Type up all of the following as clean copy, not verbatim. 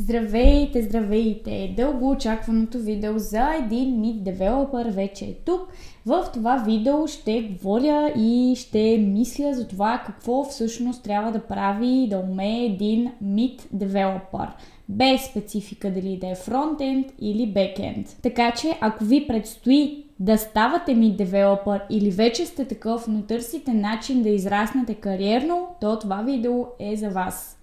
Здравейте, здравейте! Дълго очакваното видео за един Meet Developer вече е тук. В това видео ще говоря и ще мисля за това какво всъщност трябва да прави и да умее един Meet Developer. Без специфика дали да е фронтенд или бекенд. Така че ако ви предстои да ставате Meet Developer или вече сте такъв, но търсите начин да израснете кариерно, то това видео е за вас.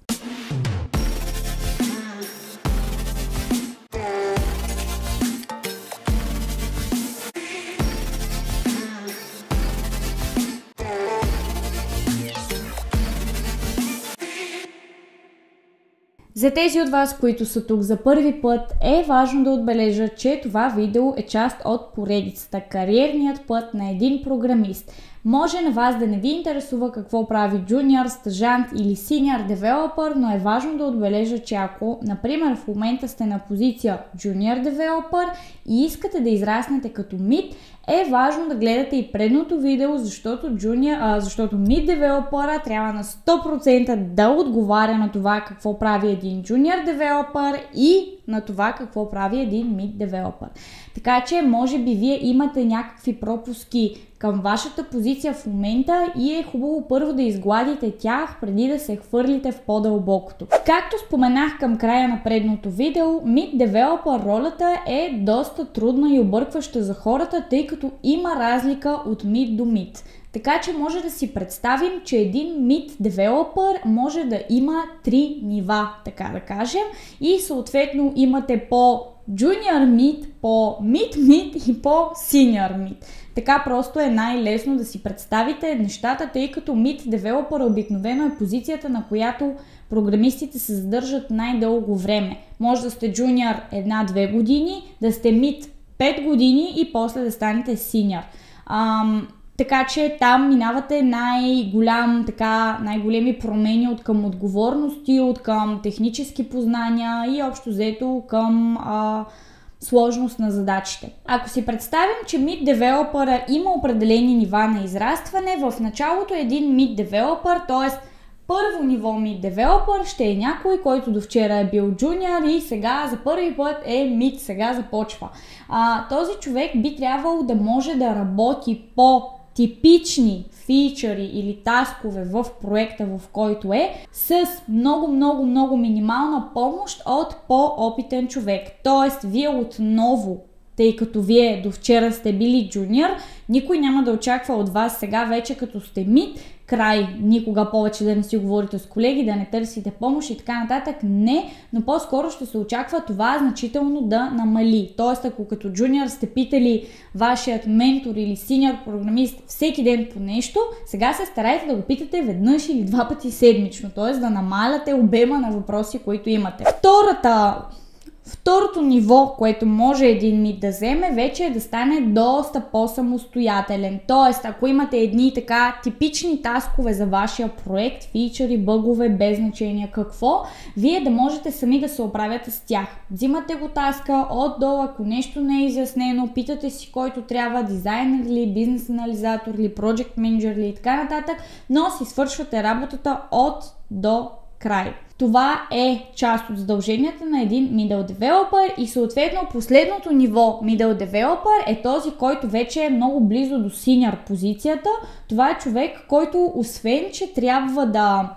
За тези от вас, които са тук за първи път, е важно да отбележа, че това видео е част от поредицата Кариерният път на един програмист. Може на вас да не ви интересува какво прави джуниор, стажант или синьор девелопър, но е важно да отбележа, че ако, например, в момента сте на позиция джуниор девелопър и искате да израснете като мид, е важно да гледате и предното видео, защото Meet Developer трябва на 100% да отговаря на това какво прави един Junior Developer и на това какво прави един Meet Developer. Така че може би вие имате някакви пропуски към вашата позиция в момента и е хубаво първо да изгладите тях, преди да се хвърлите в по-дълбокото. Както споменах към края на предното видео, Meet Developer ролята е доста трудна и объркваща за хората, тъй като има разлика от Mid до Mid. Така че може да си представим, че един Meet Developer може да има 3 нива, така да кажем, и съответно имате по Junior Mid, по Mid Mid и по Senior Mid. Така просто е най-лесно да си представите нещата, тъй като Meet Developer обикновено е позицията, на която програмистите се задържат най-дълго време. Може да сте Junior 1-2 години, да сте Mid 5 години и после да станете Senior. Така че там минавате най-големи промени от към отговорности, от към технически познания и общо взето към сложност на задачите. Ако си представим, че Meet Developer има определени нива на израстване, в началото един Meet Developer, т.е. първо ниво Meet Developer ще е някой, който до вчера е бил Junior и сега за първи път е Mid, сега започва. Този човек би трябвало да може да работи по типични фичъри или таскове в проекта, в който е, с много минимална помощ от по-опитен човек. Тоест, вие отново, тъй като вие до вчера сте били джуниор, никой няма да очаква от вас сега вече като сте мид, край, никога повече да не си говорите с колеги, да не търсите помощ и така нататък. Не, но по-скоро ще се очаква това значително да намали. Тоест, ако като джуниор сте питали вашият ментор или синьор програмист всеки ден по нещо, сега се старайте да го питате веднъж или 2 пъти седмично, т.е. да намаляте обема на въпроси, които имате. Второто ниво, което може един мид да вземе, вече е да стане доста по-самостоятелен. Тоест, ако имате едни така типични таскове за вашия проект, фичъри, бъгове, без значение какво, вие да можете сами да се оправяте с тях. Взимате го таска отдолу, ако нещо не е изяснено, питате си който трябва, дизайнер ли, бизнес анализатор ли, project manager ли и така нататък, но си свършвате работата от до край. Това е част от задълженията на един Middle Developer и съответно последното ниво Middle Developer е този, който вече е много близо до Senior позицията. Това е човек, който освен, че трябва да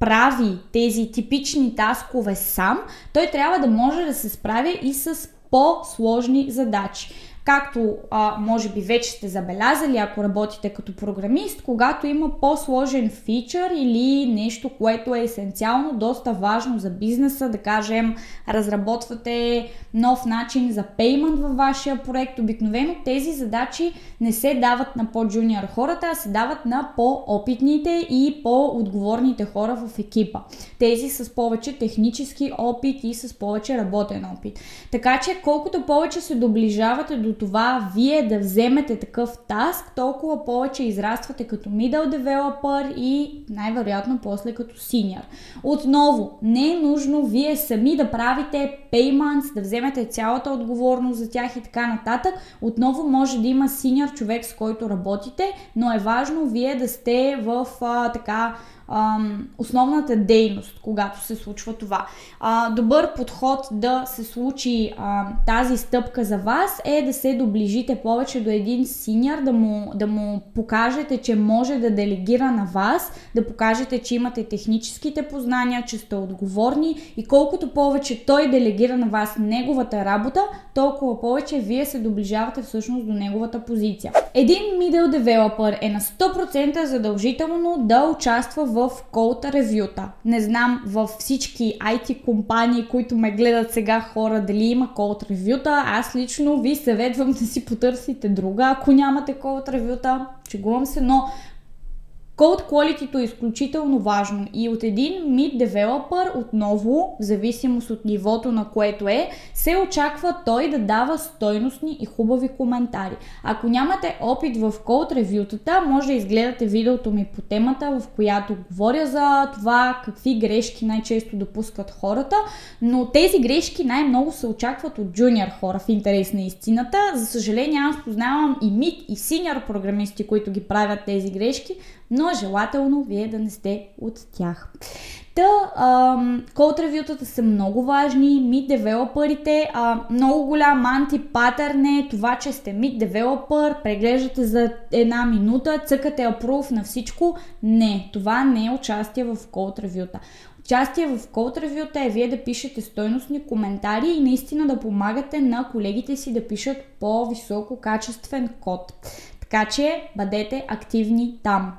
прави тези типични таскове сам, той трябва да може да се справя и с по-сложни задачи. Както може би вече сте забелязали, ако работите като програмист, когато има по-сложен фичър или нещо, което е есенциално, доста важно за бизнеса, да кажем, разработвате нов начин за payment във вашия проект, обикновено тези задачи не се дават на по-джуниор хората, а се дават на по-опитните и по-отговорните хора в екипа. Тези с повече технически опит и с повече работен опит. Така че колкото повече се доближавате до това вие да вземете такъв таск, толкова повече израствате като middle developer и най-вероятно после като senior. Отново, не е нужно вие сами да правите payments, да вземете цялата отговорност за тях и така нататък. Отново може да има senior човек, с който работите, но е важно вие да сте в основната дейност, когато се случва това. Добър подход да се случи тази стъпка за вас е да се доближите повече до един синьор, да му покажете, че може да делегира на вас, да покажете, че имате техническите познания, че сте отговорни и колкото повече той делегира на вас неговата работа, толкова повече вие се доближавате всъщност до неговата позиция. Един middle developer е на 100% задължително да участва в код ревюта. Не знам във всички IT компании, които ме гледат сега хора, дали има код ревюта. Аз лично ви съветвам да си потърсите друга, ако нямате код ревюта. Шегувам се, но Code quality-то е изключително важно и от един mid developer отново, в зависимост от нивото на което се очаква той да дава стойностни и хубави коментари. Ако нямате опит в Code ревютата, може да изгледате видеото ми по темата, в която говоря за това какви грешки най-често допускат хората, но тези грешки най-много се очакват от джуниор хора в интерес на истината. За съжаление, аз познавам и mid и senior програмисти, които ги правят тези грешки, но е желателно вие да не сте от тях. Код ревютата са много важни, mid девелоперите, много голям антипатърн е това, че сте mid девелопер, преглеждате за една минута, цъкате approve на всичко. Не, това не е участие в код ревюта. Участие в код ревюта е вие да пишете стойностни коментари и наистина да помагате на колегите си да пишат по-високо качествен код. Така че бъдете активни там.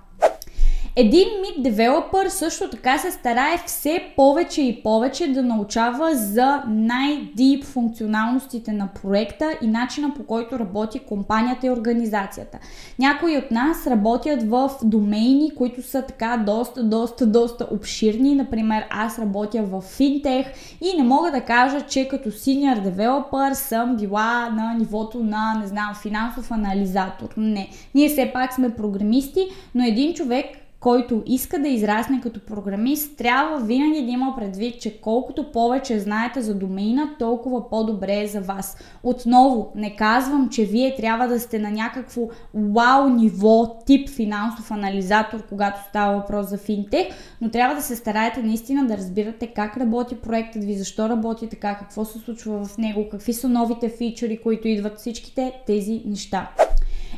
Един mid девелопър също така се старае все повече и повече да научава за най-дип функционалностите на проекта и начина, по който работи компанията и организацията. Някои от нас работят в домейни, които са така доста обширни. Например, аз работя в финтех и не мога да кажа, че като senior девелопър съм била на нивото на, не знам, финансов анализатор. Не. Ние все пак сме програмисти, но един човек, който иска да израсне като програмист, трябва винаги да има предвид, че колкото повече знаете за домейна, толкова по-добре е за вас. Отново, не казвам, че вие трябва да сте на някакво вау ниво, тип финансов анализатор, когато става въпрос за финтех, но трябва да се стараете наистина да разбирате как работи проектът ви, защо работи така, какво се случва в него, какви са новите фичъри, които идват, всичките тези неща.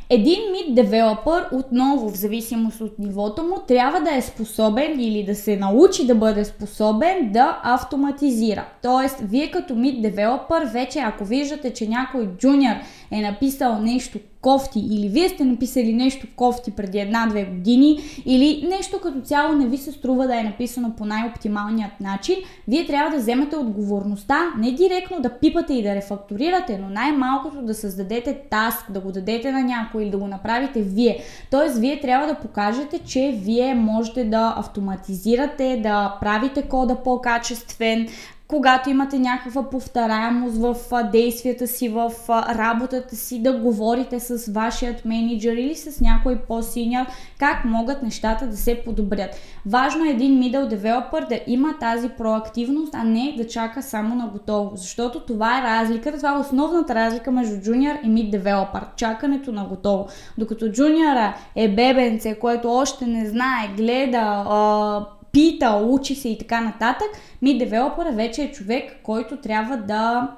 Един mid девелопър, отново в зависимост от нивото му, трябва да е способен или да се научи да бъде способен да автоматизира. Тоест, вие като mid девелопър вече, ако виждате, че някой джуниор е написал нещо кофти или вие сте написали нещо кофти преди 1-2 години или нещо като цяло не ви се струва да е написано по най-оптималният начин, вие трябва да вземете отговорността, не директно да пипате и да рефакторирате, но най-малкото да създадете таск, да го дадете на някой или да го направите вие. Тоест, вие трябва да покажете, че вие можете да автоматизирате, да правите кода по-качествен, когато имате някаква повторяемост в действията си, в работата си, да говорите с вашият менеджер или с някой по-синьор, как могат нещата да се подобрят. Важно е един middle developer да има тази проактивност, а не да чака само на готово, защото това е разликата, това е основната разлика между junior и mid developer, чакането на готово. Докато junior е бебенце, което още не знае, гледа, пита, учи се и така нататък, mid девелопър вече е човек, който трябва да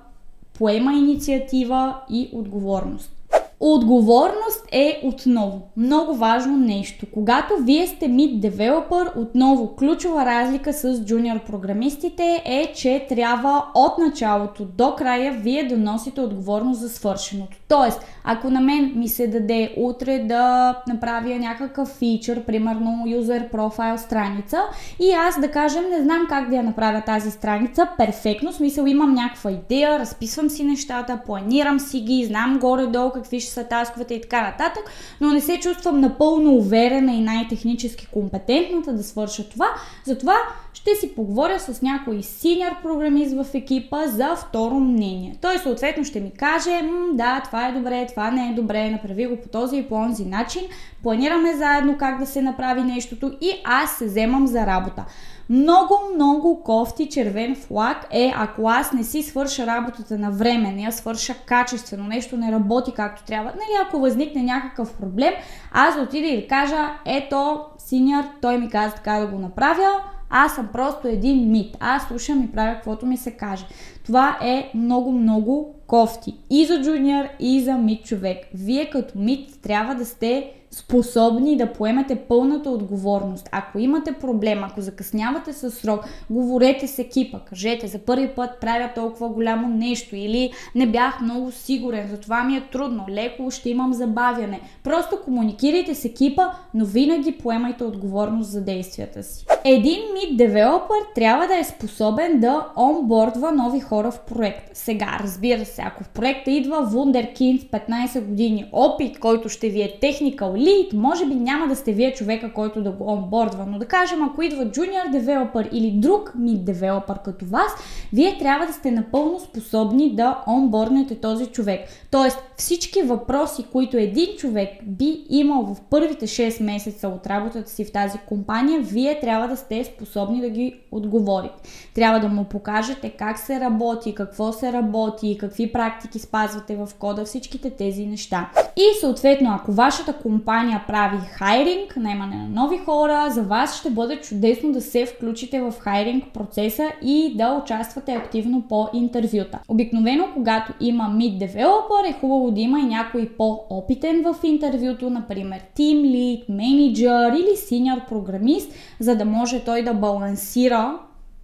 поема инициатива и отговорност. Отговорност е отново много важно нещо. Когато вие сте mid девелопър, отново ключова разлика с джуниор програмистите е, че трябва от началото до края вие да носите отговорност за свършеното. Тоест, ако на мен ми се даде утре да направя някакъв фичър, примерно user profile страница, и аз да кажем не знам как да я направя тази страница, перфектно, в смисъл имам някаква идея, разписвам си нещата, планирам си ги, знам горе-долу какви ще са тасковете и така нататък, но не се чувствам напълно уверена и най-технически компетентната да свърша това, затова ще си поговоря с някой синьор програмист в екипа за второ мнение. Той съответно ще ми каже, да, това е добре, това не е добре, направи го по този и по онзи начин, планираме заедно как да се направи нещото и аз се вземам за работа. Много кофти червен флаг е, ако аз не си свърша работата на време, не я свърша качествено, нещо не работи както трябва, нали, ако възникне някакъв проблем, аз да отида и да кажа, ето, синьор, той ми каза така да го направя, аз съм просто един мид. Аз слушам и правя каквото ми се каже. Това е много кофти. И за джуниор, и за мид човек. Вие като мид трябва да сте способни да поемете пълната отговорност. Ако имате проблем, ако закъснявате със срок, говорете с екипа, кажете, за първи път правя толкова голямо нещо или не бях много сигурен, затова ми е трудно, леко ще имам забавяне. Просто комуникирайте с екипа, но винаги поемайте отговорност за действията си. Един мид девелопър трябва да е способен да онбордва нови хора в проект. Сега, разбира се, ако в проекта идва вундеркинд с 15 години опит, който ще ви е техникал лид, може би няма да сте вие човека, който да го онбордва, но да кажем, ако идва джуниор девелопър или друг мид девелопър като вас, вие трябва да сте напълно способни да онборднете този човек. Тоест, всички въпроси, които един човек би имал в първите 6 месеца от работата си в тази компания, вие трябва да сте способни да ги отговорите. Трябва да му покажете как се работи, какво се работи, какви практики спазвате в кода, всичките тези неща. И съответно, ако вашата компания прави хайринг, наемане на нови хора, за вас ще бъде чудесно да се включите в хайринг процеса и да участвате активно по интервюта. Обикновено, когато има мид девелопър, е хубаво да има и някой по-опитен в интервюто, например team lead, менеджер или синьор програмист, за да може той да балансира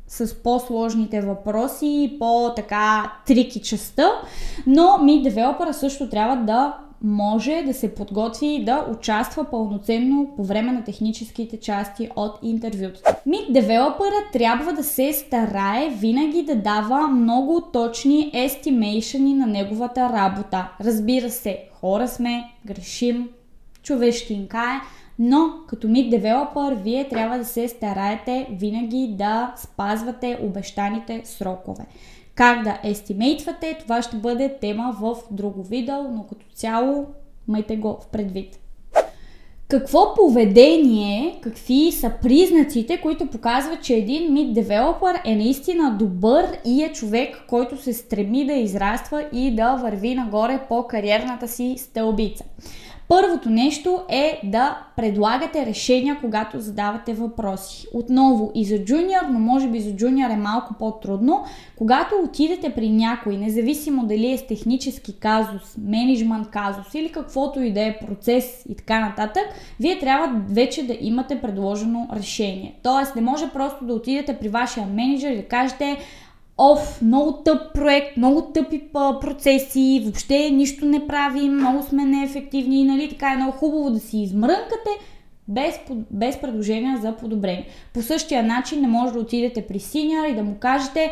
с по-сложните въпроси и по-така трики частта, но мид девелопъра също трябва да може да се подготви и да участва пълноценно по време на техническите части от интервюто. Мид девелопъра трябва да се старае винаги да дава много точни естимейшъни на неговата работа. Разбира се, хора сме, грешим, човещинка е, но като мид девелопър вие трябва да се стараете винаги да спазвате обещаните срокове. Как да естимейтвате, това ще бъде тема в друго видео, но като цяло майте го в предвид. Какво поведение, какви са признаците, които показват, че един мид девелопър е наистина добър и е човек, който се стреми да израства и да върви нагоре по кариерната си стълбица? Първото нещо е да предлагате решения, когато задавате въпроси. Отново и за джуниор, но може би за джуниор е малко по-трудно. Когато отидете при някой, независимо дали е с технически казус, менеджмент казус или каквото и да е процес и така нататък, вие трябва вече да имате предложено решение. Тоест не може просто да отидете при вашия менеджер и да кажете: много тъп проект, много тъпи процеси, въобще нищо не правим, много сме неефективни, нали, така е много хубаво да си измрънкате без предложения за подобрение. По същия начин не може да отидете при синьор и да му кажете: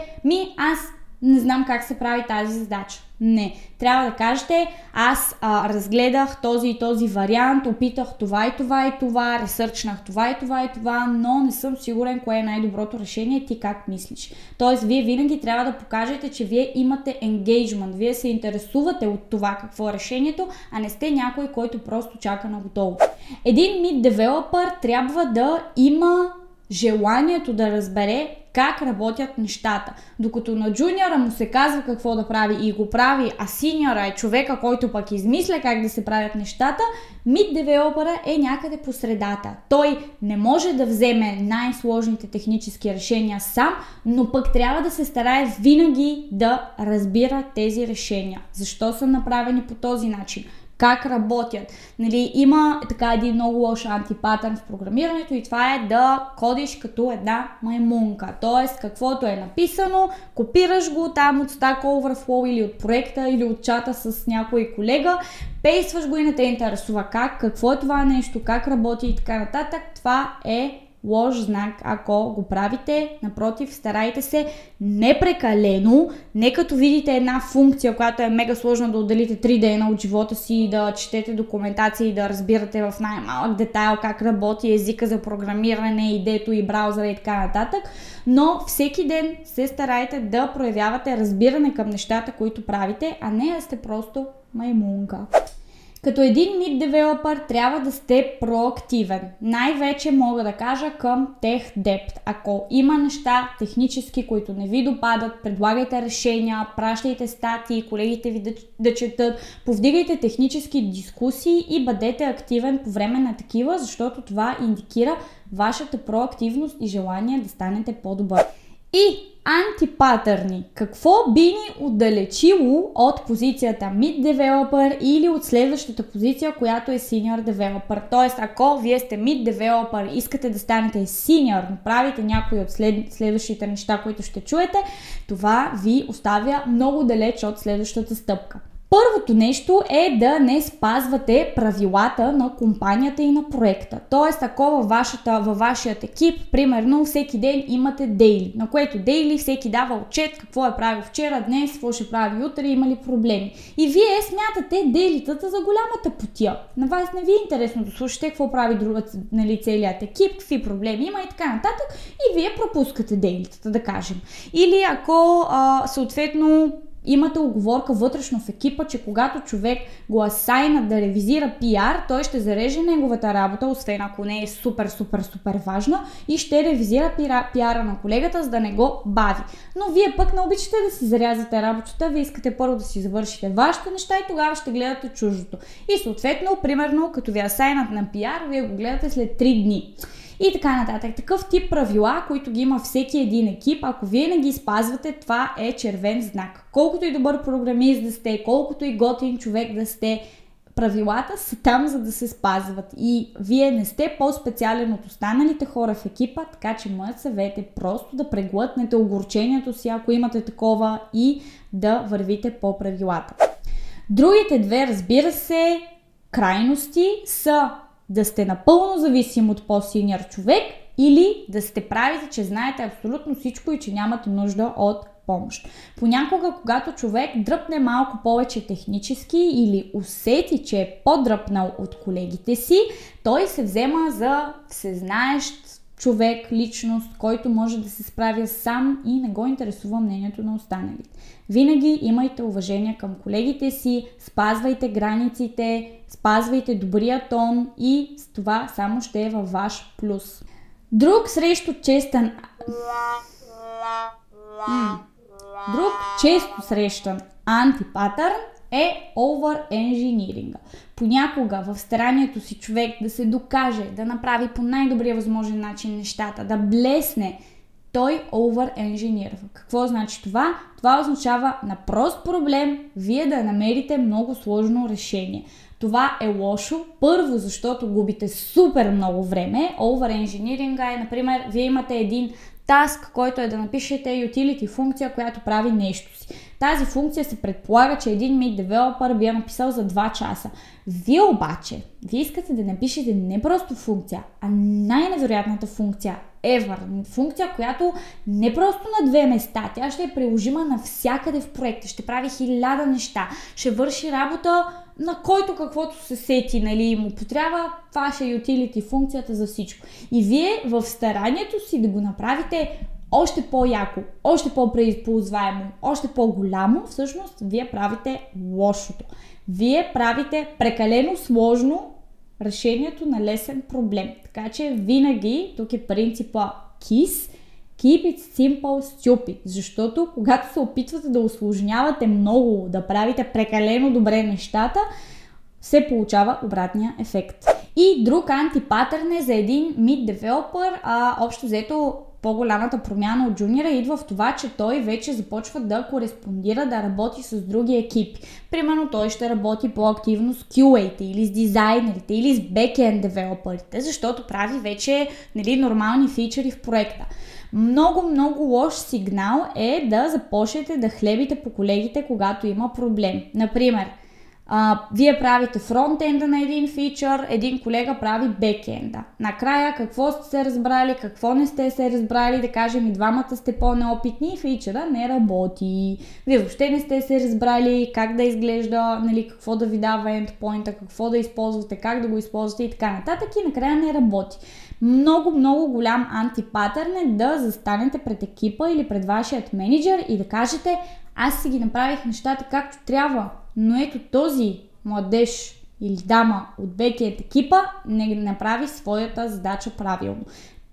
аз не знам как се прави тази задача. Не. Трябва да кажете: аз разгледах този и този вариант, опитах това и това и това, ресърчнах това и това и това, но не съм сигурен кое е най-доброто решение, ти как мислиш. Тоест, вие винаги трябва да покажете, че вие имате engagement, вие се интересувате от това какво е решението, а не сте някой, който просто чака на готово. Един мид девелопър трябва да има желанието да разбере как работят нещата. Докато на джуниора му се казва какво да прави и го прави, а синьора е човека, който пък измисля как да се правят нещата, мид девелопъра е някъде по средата. Той не може да вземе най-сложните технически решения сам, но пък трябва да се старае винаги да разбира тези решения. Защо са направени по този начин? Как работят. Нали, има така един много лош антипатърн в програмирането и това е да кодиш като една маймунка. Тоест, каквото е написано, копираш го там от Stack Overflow или от проекта или от чата с някой колега, пействаш го и не те интересува какво е това нещо, как работи и така нататък. Това е лош знак, ако го правите. Напротив, старайте се не прекалено, не като видите една функция, която е мега сложна, да отделите 3 дена от живота си, да четете документация и да разбирате в най-малък детайл как работи езика за програмиране, идето и браузъра и така нататък, но всеки ден се старайте да проявявате разбиране към нещата, които правите, а не да сте просто маймунка. Като един mid developer трябва да сте проактивен. Най-вече мога да кажа към Tech Debt. Ако има неща технически, които не ви допадат, предлагайте решения, пращайте статии, колегите ви да четат, повдигайте технически дискусии и бъдете активен по време на такива, защото това индикира вашата проактивност и желание да станете по-добър. И антипатърни. Какво би ни отдалечило от позицията Mid Developer или от следващата позиция, която е Senior Developer? Тоест, ако вие сте Mid Developer и искате да станете Senior, но правите някои от следващите неща, които ще чуете, това ви оставя много далеч от следващата стъпка. Първото нещо е да не спазвате правилата на компанията и на проекта. Тоест, ако във вашият екип, примерно, всеки ден имате дейли, на което дейли всеки дава отчет какво е правил вчера, днес, какво ще прави утре, има ли проблеми. И вие смятате дейлитата за голямата потия. На вас не ви е интересно да слушате какво прави целият екип, какви проблеми има и така нататък, и вие пропускате дейлитата, да кажем. Или ако съответно имате уговорка вътрешно в екипа, че когато човек го асайна да ревизира PR, той ще зареже неговата работа, освен ако не е супер важна, и ще ревизира PR-а на колегата, за да не го бави. Но вие пък не обичате да си зарязате работата, вие искате първо да си завършите вашите неща и тогава ще гледате чуждото. И съответно, примерно, като ви асайнат на PR, вие го гледате след 3 дни. И така нататък. Такъв тип правила, които ги има всеки един екип, ако вие не ги спазвате, това е червен знак. Колкото и добър програмист да сте, колкото и готин човек да сте, правилата са там, за да се спазват. И вие не сте по-специален от останалите хора в екипа, така че моят съвет е просто да преглътнете огорчението си, ако имате такова, и да вървите по правилата. Другите две, разбира се, крайности са да сте напълно зависим от по-синьор човек или да сте правите, че знаете абсолютно всичко и че нямате нужда от помощ. Понякога, когато човек дръпне малко повече технически или усети, че е по-дръпнал от колегите си, той се взема за всезнаещ човек, личност, който може да се справя сам и не го интересува мнението на останалите. Винаги имайте уважение към колегите си, спазвайте границите, спазвайте добрия тон и с това само ще е във ваш плюс. Друг често срещан антипатърн е over-engineering. Понякога в старанието си човек да се докаже, да направи по най-добрия възможен начин нещата, да блесне, той over-engineerва. Какво значи това? Това означава на прост проблем вие да намерите много сложно решение. Това е лошо, първо, защото губите супер много време. Over-engineering е, например, вие имате един таск, който е да напишете utility функция, която прави нещо си. Тази функция се предполага, че един mid developer би я написал за 2 часа. Вие обаче, искате да напишете не просто функция, а най-невероятната функция ever. Функция, която не просто на 2 места, тя ще е приложима навсякъде в проекта, ще прави 1000 неща, ще върши работа на който каквото се сети, нали, му потрябва, това ще е utility функцията за всичко. И вие в старанието си да го направите още по-яко, още по-преизползваемо, още по-голямо, всъщност вие правите лошото. Вие правите прекалено сложно решението на лесен проблем. Така че винаги, тук е принципа KISS, Keep it simple, stupid, защото когато се опитвате да усложнявате много, да правите прекалено добре нещата, се получава обратния ефект. И друг антипатърн е за един mid developer, общо взето по-голямата промяна от джуниора идва в това, че той вече започва да кореспондира, да работи с други екипи. Примерно той ще работи по-активно с QA-те или с дизайнерите или с backend девелоперите, защото прави вече, нали, нормални фичъри в проекта. Много лош сигнал е да започнете да хлебите по колегите, когато има проблем. Например, вие правите фронтенда на един фичър, един колега прави бекенда. Накрая какво сте се разбрали, какво не сте се разбрали, да кажем и двамата сте по-неопитни и фичъра не работи. Вие въобще не сте се разбрали как да изглежда, нали, какво да ви дава endpoint, какво да използвате, как да го използвате и така нататък, и накрая не работи. Много голям антипатърн е да застанете пред екипа или пред вашият менеджер и да кажете: аз си ги направих нещата както трябва, но ето този младеж или дама от бекенд екипа не направи своята задача правилно.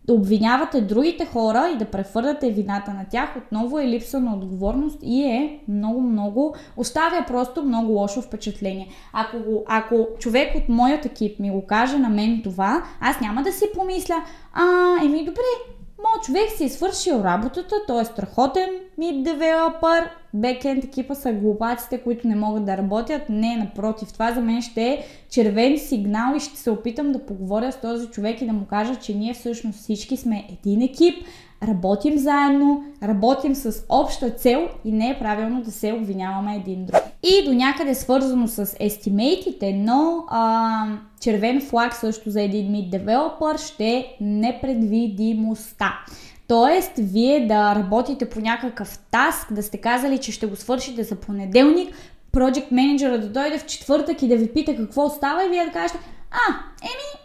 Да обвинявате другите хора и да прехвърляте вината на тях отново е липса на отговорност и е много, оставя просто много лошо впечатление. Ако човек от моят екип ми го каже на мен това, аз няма да си помисля, добре, моят човек си е свършил работата, той е страхотен mid developer, бекенд екипа са глупаците, които не могат да работят. Не, напротив, това за мен ще е червен сигнал и ще се опитам да поговоря с този човек и да му кажа, че ние всъщност всички сме един екип, работим заедно, работим с обща цел и не е правилно да се обвиняваме един друг. И до някъде свързано с естимейтите, но червен флаг също за един mid developer ще е непредвидимостта. Тоест, вие да работите по някакъв таск, да сте казали, че ще го свършите за понеделник, project менеджера да дойде в четвъртък и да ви пита какво става и вие да кажете,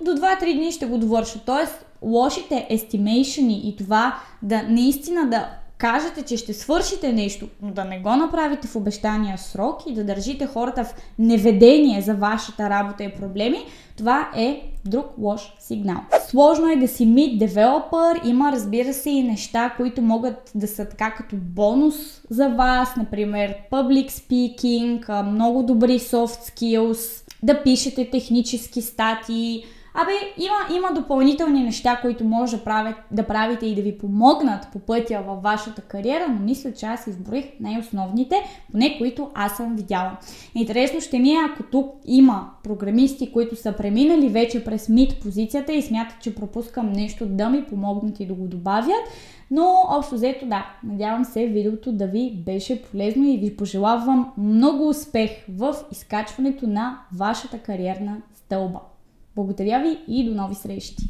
до 2-3 дни ще го довърша. Тоест, лошите естимейшени и това да наистина да кажете, че ще свършите нещо, но да не го направите в обещания срок и да държите хората в неведение за вашата работа и проблеми, това е друг лош сигнал. Сложно е да си mid developer, има, разбира се, и неща, които могат да са така като бонус за вас, например public speaking, много добри soft skills, да пишете технически статии. Има допълнителни неща, които може да правите и да ви помогнат по пътя във вашата кариера, но мисля, че аз изброих най-основните, поне които аз съм видяла. Интересно ще ми е, ако тук има програмисти, които са преминали вече през mid позицията и смятат, че пропускам нещо, да ми помогнат и да го добавят. Но общо взето надявам се видеото да ви беше полезно и ви пожелавам много успех в изкачването на вашата кариерна стълба. Благодаря ви и до нови срещи!